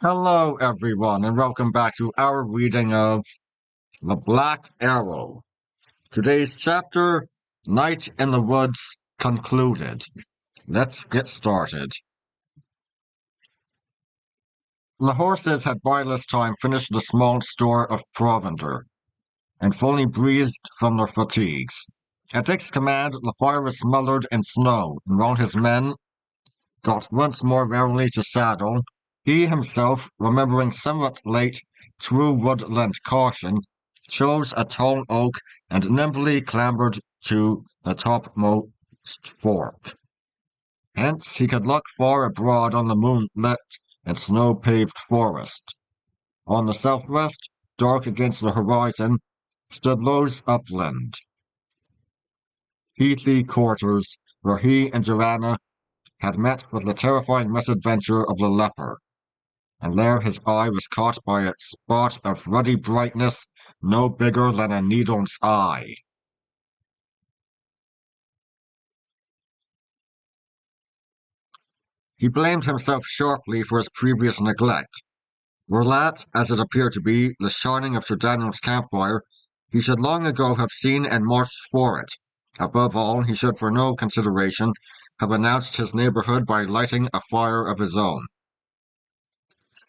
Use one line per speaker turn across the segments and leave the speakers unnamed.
Hello, everyone, and welcome back to our reading of The Black Arrow. Today's chapter, Night in the Woods, concluded. Let's get started. The horses had by this time finished the small store of provender and fully breathed from their fatigues. At Dick's command, the fire was smothered in snow, and while his men got once more wearily to saddle, he himself, remembering somewhat late true woodland caution, chose a tall oak and nimbly clambered to the topmost fork. Hence he could look far abroad on the moonlit and snow-paved forest. On the southwest, dark against the horizon, stood Low's upland, heathy quarters where he and Joanna had met with the terrifying misadventure of the leper, and there his eye was caught by a spot of ruddy brightness no bigger than a needle's eye. He blamed himself sharply for his previous neglect. Were that, as it appeared to be, the shining of Sir Daniel's campfire, he should long ago have seen and marched for it. Above all, he should for no consideration have announced his neighbourhood by lighting a fire of his own.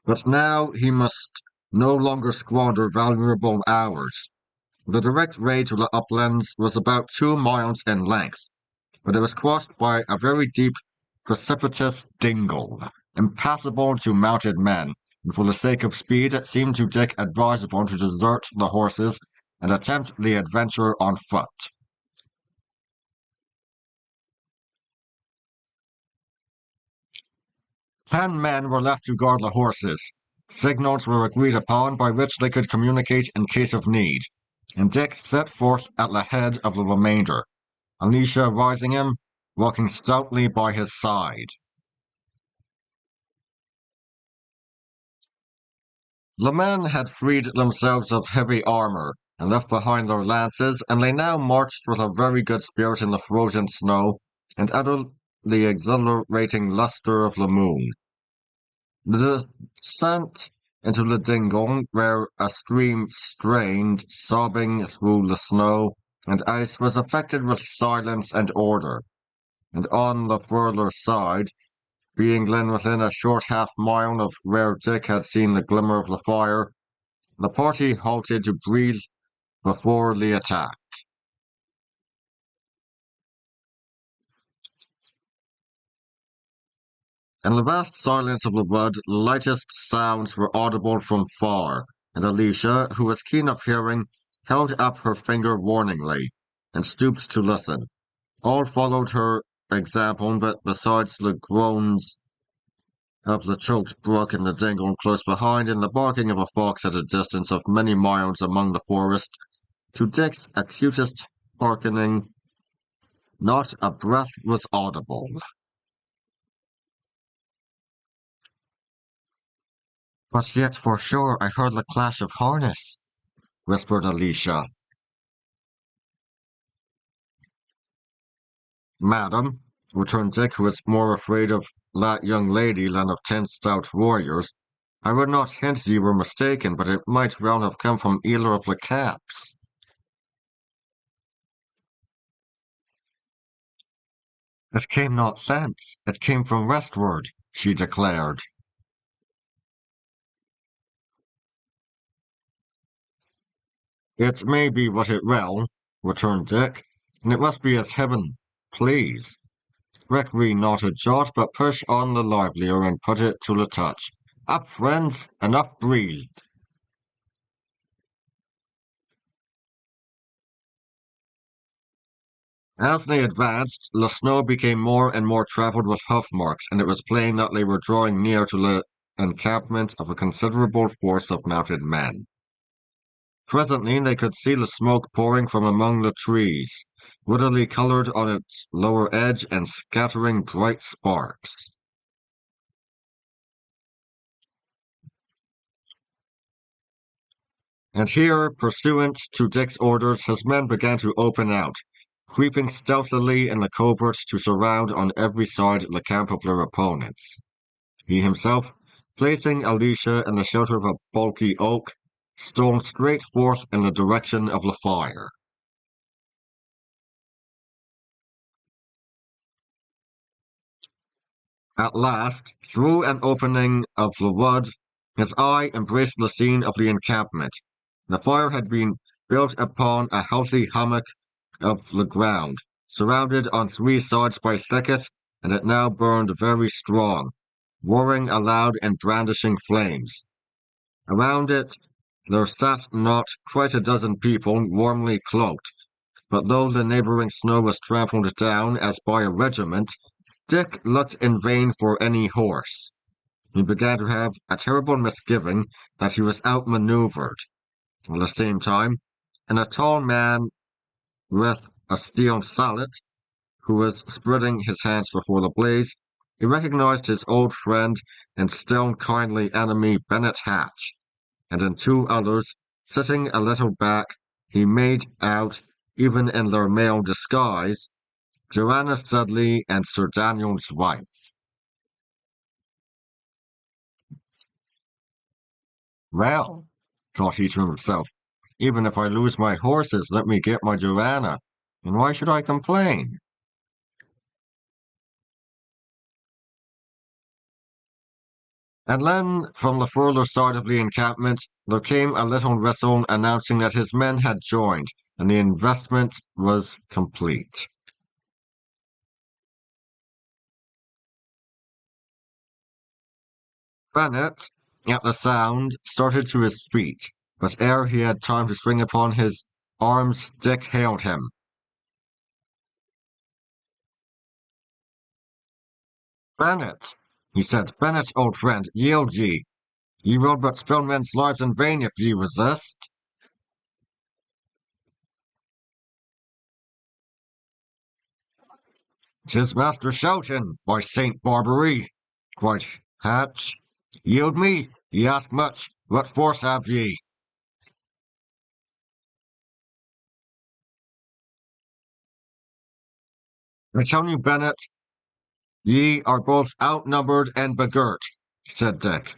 But now he must no longer squander valuable hours. The direct raid to the uplands was about 2 miles in length, but it was crossed by a very deep, precipitous dingle, impassable to mounted men, and for the sake of speed it seemed to Dick advisable to desert the horses and attempt the adventure on foot. 10 men were left to guard the horses. Signals were agreed upon by which they could communicate in case of need, and Dick set forth at the head of the remainder, Alicia Risingham walking stoutly by his side. The men had freed themselves of heavy armor and left behind their lances, and they now marched with a very good spirit in the frozen snow and under the exhilarating luster of the moon. The descent into the dingle, where a stream strained, sobbing through the snow and ice, was effected with silence and order, and on the further side, being then within a short half-mile of where Dick had seen the glimmer of the fire, the party halted to breathe before the attack. In the vast silence of the wood, the lightest sounds were audible from far, and Alicia, who was keen of hearing, held up her finger warningly, and stooped to listen. All followed her example, but besides the groans of the choked brook in the dingle close behind, and the barking of a fox at a distance of many miles among the forest, to Dick's acutest hearkening, not a breath was audible. But yet for sure I heard the clash of harness, whispered Alicia. Madam, returned Dick, who was more afraid of that young lady than of 10 stout warriors, I would not hint ye were mistaken, but it might well have come from either of the camps. It came not thence, it came from westward, she declared. It may be what it will, returned Dick, and it must be as heaven please. Reck not a jot, but push on the livelier and put it to the touch. Up, friends, enough breathed. As they advanced, the snow became more and more travelled with hoof marks, and it was plain that they were drawing near to the encampment of a considerable force of mounted men. Presently they could see the smoke pouring from among the trees, woodily coloured on its lower edge and scattering bright sparks. And here, pursuant to Dick's orders, his men began to open out, creeping stealthily in the covert to surround on every side the camp of their opponents. He himself placing Alicia in the shelter of a bulky oak, stole straight forth in the direction of the fire. At last, through an opening of the wood, his eye embraced the scene of the encampment. The fire had been built upon a healthy hummock of the ground, surrounded on three sides by thicket, and it now burned very strong, roaring aloud and brandishing flames. Around it there sat not quite a dozen people warmly cloaked, but though the neighboring snow was trampled down as by a regiment, Dick looked in vain for any horse. He began to have a terrible misgiving that he was outmaneuvered. At the same time, and a tall man with a steel sallet, who was spreading his hands before the blaze, he recognized his old friend and still kindly enemy Bennet Hatch, and in two others, sitting a little back, he made out, even in their male disguise, Joanna Sedley and Sir Daniel's wife. Well, thought he to himself, even if I lose my horses, let me get my Joanna, and why should I complain? And then, from the further side of the encampment, there came a little whistle announcing that his men had joined, and the investment was complete. Bennet, at the sound, started to his feet, but ere he had time to spring upon his arms, Dick hailed him. Bennet, he said, Bennet, old friend, yield ye. Ye will but spill men's lives in vain if ye resist. "'Tis Master Shelton, by Saint Barbary," cried Hatch. "Yield me, ye ask much. What force have ye?" "I tell you, Bennet, ye are both outnumbered and begirt," said Dick.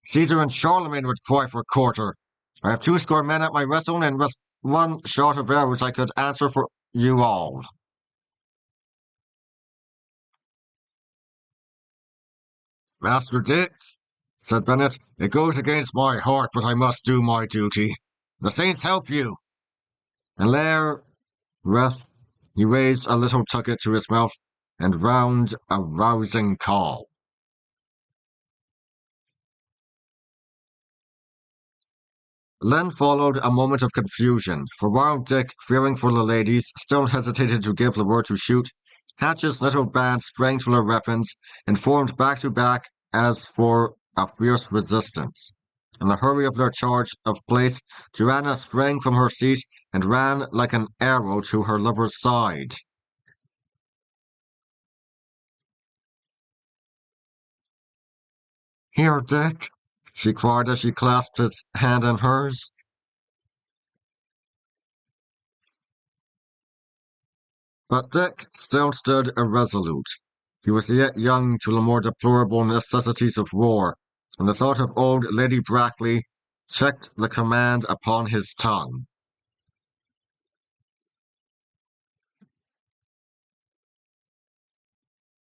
"Caesar and Charlemagne would cry for quarter. I have 20 men at my wrestle, and with one shot of arrows I could answer for you all." "Master Dick," said Bennet, "it goes against my heart, but I must do my duty. The saints help you." And therewith he raised a little tucket to his mouth and round a rousing call. Then followed a moment of confusion, for while Dick, fearing for the ladies, still hesitated to give the word to shoot, Hatch's little band sprang to their weapons and formed back to back as for a fierce resistance. In the hurry of their charge of place, Joanna sprang from her seat and ran like an arrow to her lover's side. "Here, Dick," she cried as she clasped his hand in hers. But Dick still stood irresolute. He was yet young to the more deplorable necessities of war, and the thought of old Lady Brackley checked the command upon his tongue.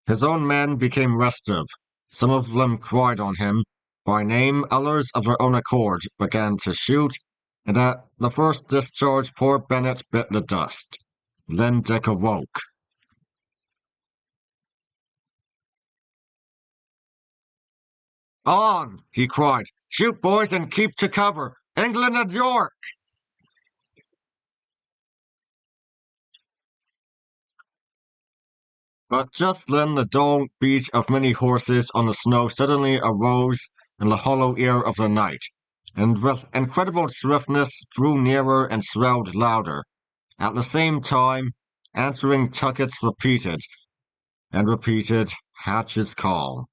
His own men became restive. Some of them cried on him by name, others of their own accord began to shoot, and at the first discharge poor Bennet bit the dust. Then Dick awoke. "On!" he cried. "Shoot, boys, and keep to cover! England and York!" But just then the dull beat of many horses on the snow suddenly arose in the hollow ear of the night, and with incredible swiftness drew nearer and swelled louder. At the same time, answering tuckets repeated and repeated Hatch's call.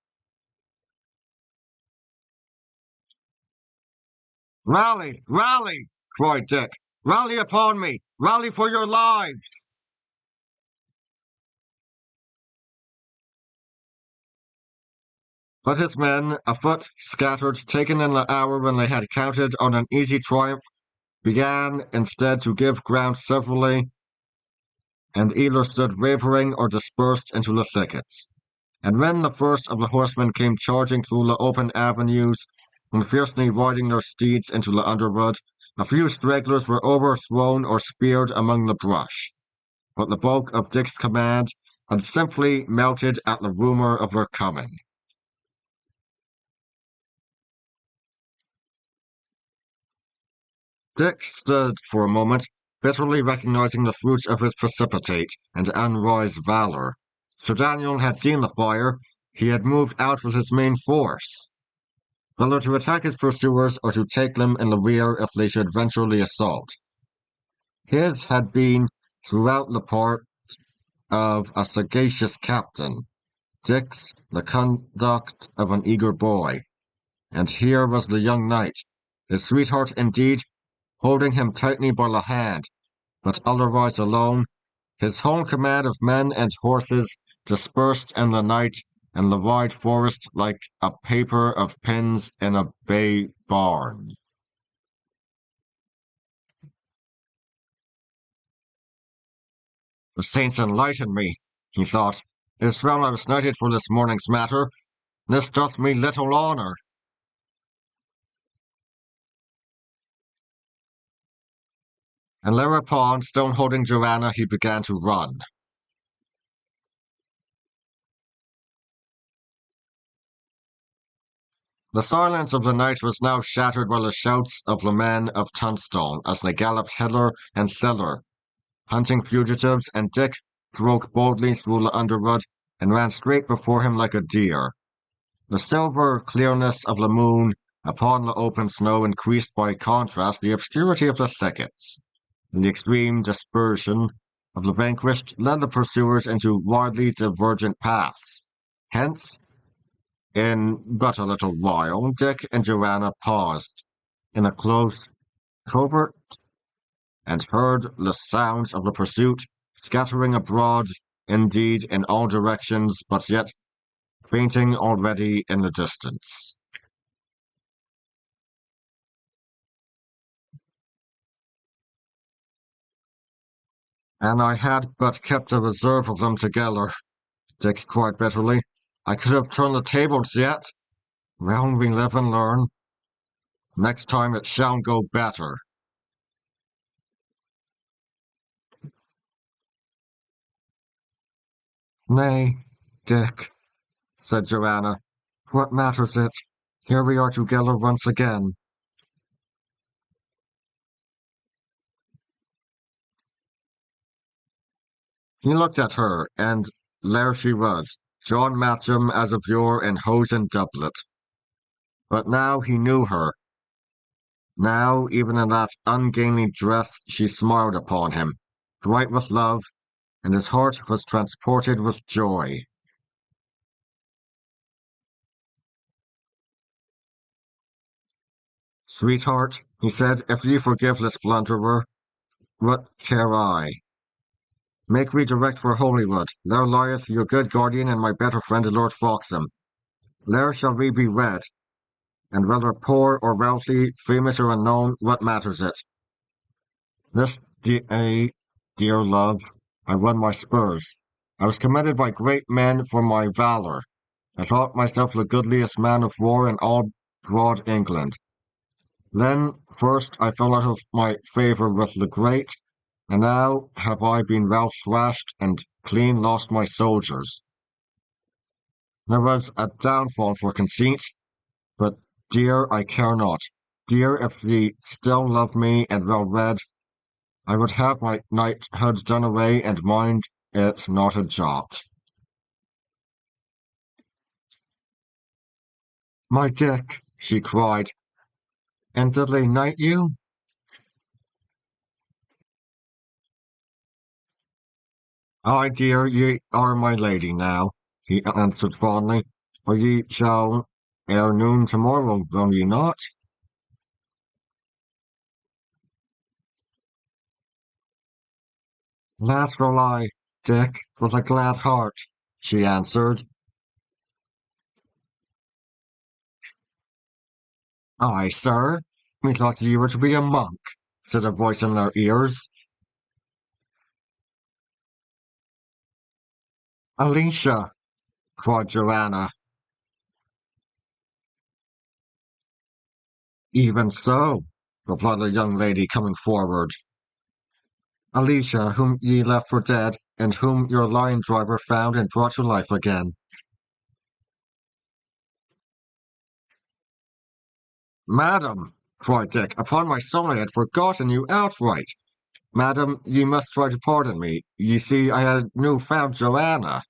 "Rally! Rally!" cried Dick. "Rally upon me! Rally for your lives!" But his men, afoot, scattered, taken in the hour when they had counted on an easy triumph, began instead to give ground severally, and either stood wavering or dispersed into the thickets. And when the first of the horsemen came charging through the open avenues, and fiercely riding their steeds into the underwood, a few stragglers were overthrown or speared among the brush. But the bulk of Dick's command had simply melted at the rumor of their coming. Dick stood for a moment, bitterly recognizing the fruits of his precipitate and unwise valor. Sir Daniel had seen the fire. He had moved out with his main force, whether to attack his pursuers or to take them in the rear if they should venture the assault. His had been, throughout the part of a sagacious captain, Dick's the conduct of an eager boy, and here was the young knight, his sweetheart indeed, holding him tightly by the hand, but otherwise alone, his whole command of men and horses dispersed in the night and the wide forest like a paper of pins in a bay barn. The saints enlighten me, he thought. It is well I was knighted for this morning's matter. This doth me little honour. And thereupon, still holding Joanna, he began to run. The silence of the night was now shattered by the shouts of the men of Tunstone as they galloped hither and thither, hunting fugitives, and Dick broke boldly through the underwood and ran straight before him like a deer. The silver clearness of the moon upon the open snow increased by contrast the obscurity of the thickets, and the extreme dispersion of the vanquished led the pursuers into widely divergent paths. Hence, in but a little while, Dick and Joanna paused in a close covert and heard the sounds of the pursuit scattering abroad, indeed, in all directions, but yet fainting already in the distance. And I had but kept a reserve of them together, Dick cried bitterly. I could have turned the tables yet. Well, we live and learn. Next time it shall go better. Nay, Dick, said Joanna. What matters it? Here we are together once again. He looked at her, and there she was, John Matcham as of yore in hose and doublet. But now he knew her. Now, even in that ungainly dress, she smiled upon him, bright with love, and his heart was transported with joy. Sweetheart, he said, if you forgive this blunderer, what care I? Make we direct for Holywood. There lieth your good guardian and my better friend Lord Foxham. There shall we be wed, and whether poor or wealthy, famous or unknown, what matters it? This day, dear love, I won my spurs. I was commended by great men for my valor. I thought myself the goodliest man of war in all broad England. Then first I fell out of my favour with the great, and now have I been well thrashed and clean lost my soldiers. There was a downfall for conceit, but dear, I care not. Dear, if ye still love me and well read, I would have my knighthood done away and mind it not a jot. My Dick, she cried, and did they knight you? Ay, dear, ye are my lady now, he answered fondly, for ye shall ere noon tomorrow, will ye not? That will I, Dick, with a glad heart, she answered. "Aye, sir. Methought ye were to be a monk," said a voice in their ears. "Alicia!" cried Joanna. "Even so," replied the young lady, coming forward. "Alicia, whom ye left for dead, and whom your lion driver found and brought to life again." "Madam," cried Dick, "upon my soul I had forgotten you outright. Madam, ye must try to pardon me. Ye see, I had new found Joanna."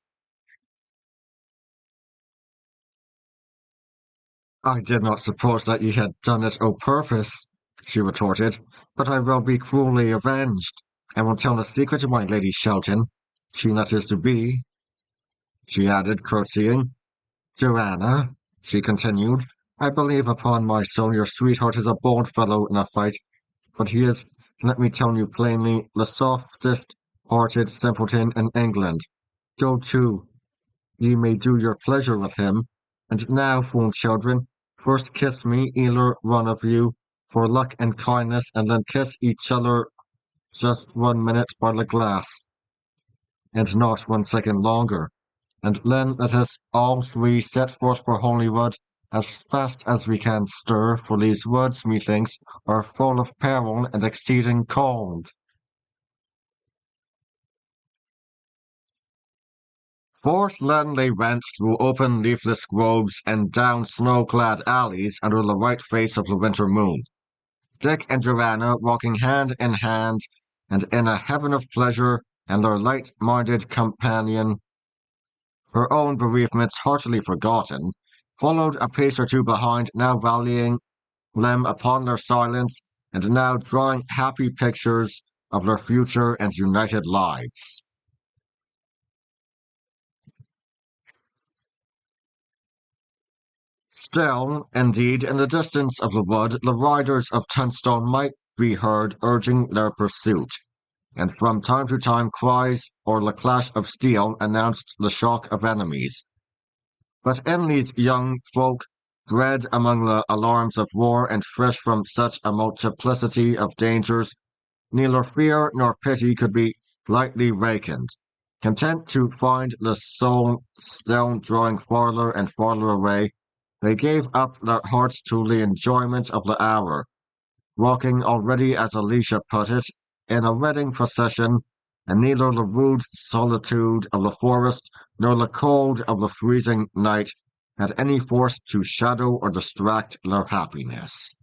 "I did not suppose that ye had done it o' purpose," she retorted, "but I will be cruelly avenged. I will tell a secret to my Lady Shelton, she that is to be," she added, curtsying. "Joanna," she continued, "I believe upon my soul your sweetheart is a bold fellow in a fight, but he is, let me tell you plainly, the softest hearted simpleton in England. Go to, ye may do your pleasure with him. And now, fool children, first kiss me, either one of you, for luck and kindness, and then kiss each other just 1 minute by the glass, and not 1 second longer. And then let us all three set forth for Holywood as fast as we can stir, for these woods, methinks, are full of peril and exceeding cold." Forth then they went through open leafless groves and down snow-clad alleys under the white face of the winter moon, Dick and Joanna walking hand in hand, and in a heaven of pleasure, and their light-minded companion, her own bereavements heartily forgotten, followed a pace or two behind, now rallying them upon their silence, and now drawing happy pictures of their future and united lives. Still, indeed, in the distance of the wood, the riders of Tunstone might be heard urging their pursuit, and from time to time cries or the clash of steel announced the shock of enemies. But in these young folk, bred among the alarms of war and fresh from such a multiplicity of dangers, neither fear nor pity could be lightly reckoned. Content to find the soul still drawing farther and farther away, they gave up their hearts to the enjoyment of the hour, walking already, as Alicia put it, in a wedding procession, and neither the rude solitude of the forest nor the cold of the freezing night had any force to shadow or distract their happiness.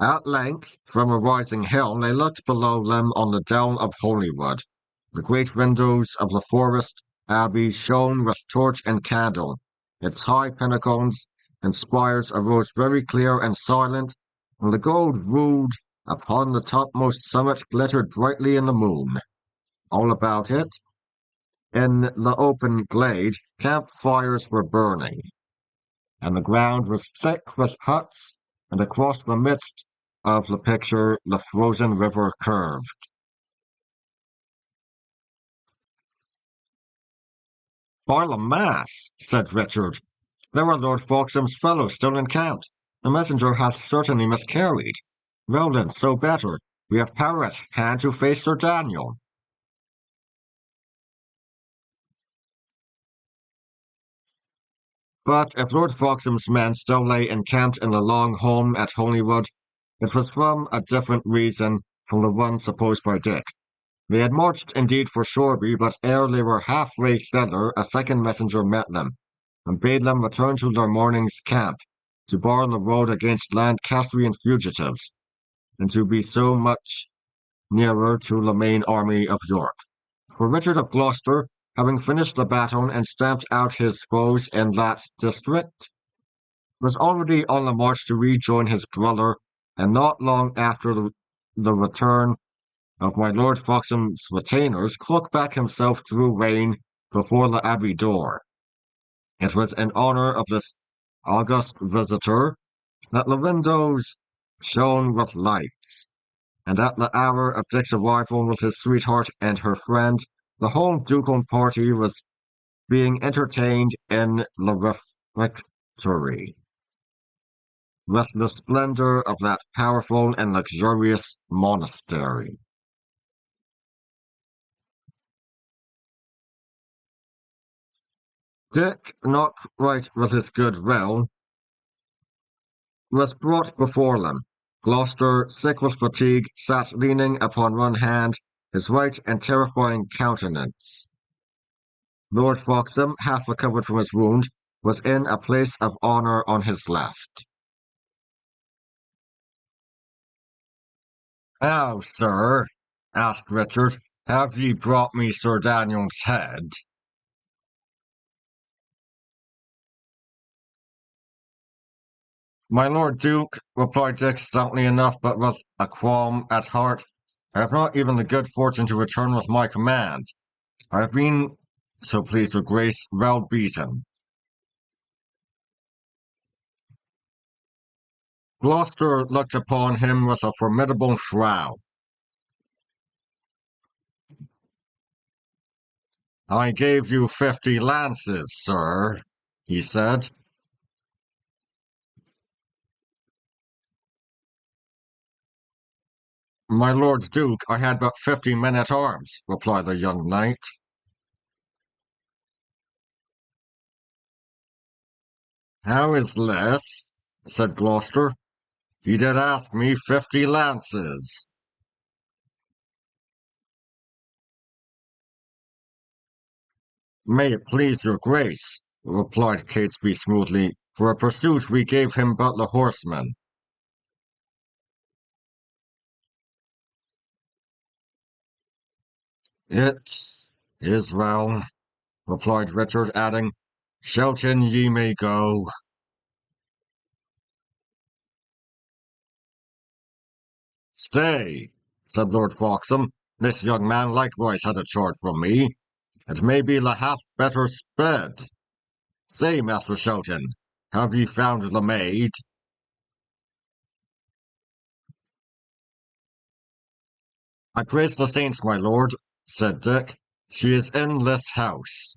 At length, from a rising hill, they looked below them on the dell of Holywood. The great windows of the forest abbey shone with torch and candle. Its high pinnacles and spires arose very clear and silent, and the gold rood upon the topmost summit glittered brightly in the moon. All about it, in the open glade, campfires were burning, and the ground was thick with huts, and across the midst of the picture the frozen river curved. "By the mass," said Richard, "there are Lord Foxham's fellows still encamped. The messenger hath certainly miscarried. Well then, so better. We have power at hand to face Sir Daniel." But if Lord Foxham's men still lay encamped in the long home at Holywood, it was from a different reason from the one supposed by Dick. They had marched indeed for Shoreby, but ere they were halfway thither, a second messenger met them, and bade them return to their morning's camp, to bar the road against Lancastrian fugitives, and to be so much nearer to the main army of York. For Richard of Gloucester, having finished the battle and stamped out his foes in that district, was already on the march to rejoin his brother, and not long after the return of my Lord Foxham's retainers, Crookback himself drew rein before the abbey door. It was in honour of this august visitor that the windows shone with lights, and at the hour of Dick's arrival with his sweetheart and her friend, the whole ducal party was being entertained in the refectory with the splendor of that powerful and luxurious monastery. Dick, not right with his good will, was brought before them. Gloucester, sick with fatigue, sat leaning upon one hand, his white and terrifying countenance. Lord Foxham, half recovered from his wound, was in a place of honour on his left. "How, sir," asked Richard, "have ye brought me Sir Daniel's head?" "My Lord Duke," replied Dick stoutly enough, but with a qualm at heart, "I have not even the good fortune to return with my command. I have been, so please your grace, well beaten." Gloucester looked upon him with a formidable frown. "I gave you 50 lances, sir," he said. "My Lord Duke, I had but 50 men-at-arms," replied the young knight. "How is this?" said Gloucester. "He did ask me 50 lances." "May it please your grace," replied Catesby smoothly, "for a pursuit we gave him but the horsemen." "It is well," replied Richard, adding, "Shelton ye may go." "Stay," said Lord Foxham, "this young man likewise had a charge from me. It may be the half better sped. Say, Master Shelton, have ye found the maid?" "I praise the saints, my lord," said Dick. "She is in this house."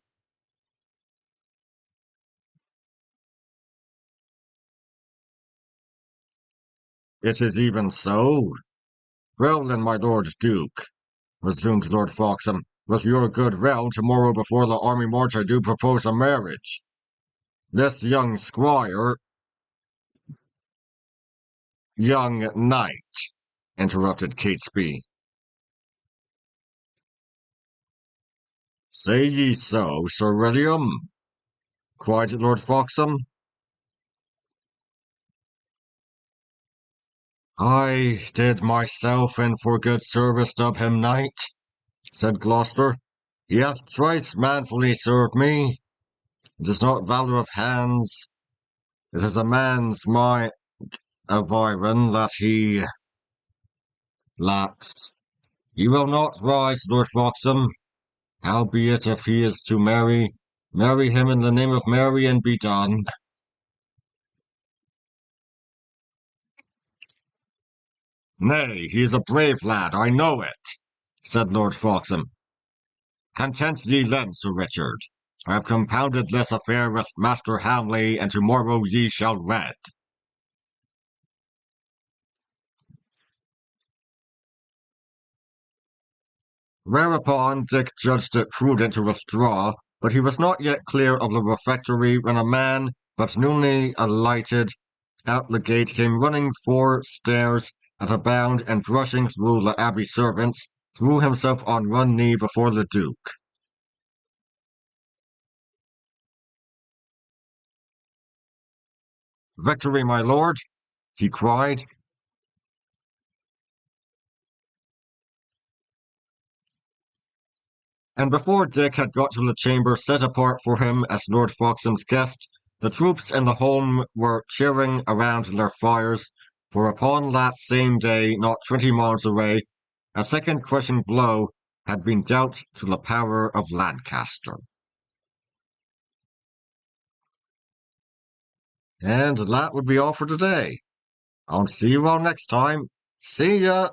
"It is even so. Well then, my Lord Duke," resumed Lord Foxham, "with your good will, tomorrow before the army march I do propose a marriage. This young squire—" "Young knight," interrupted Catesby. "Say ye so, Sir William?" cried Lord Foxham. "I did myself in for good service dub him knight," said Gloucester. "He hath thrice manfully served me. It is not valour of hands, it is a man's mind of iron that he lacks. He will not rise, Lord Foxham. Howbeit, if he is to marry, marry him in the name of Mary and be done." "Nay, he is a brave lad, I know it," said Lord Foxham. "Content ye then, Sir Richard. I have compounded this affair with Master Hamley, and tomorrow ye shall wed." Whereupon Dick judged it prudent to withdraw, but he was not yet clear of the refectory when a man, but newly alighted out the gate, came running 4 stairs at a bound, and brushing through the abbey servants, threw himself on one knee before the Duke. "Victory, my lord!" he cried. And before Dick had got to the chamber set apart for him as Lord Foxham's guest, the troops in the home were cheering around their fires, for upon that same day, not 20 miles away, a second crushing blow had been dealt to the power of Lancaster. And that would be all for today. I'll see you all next time. See ya!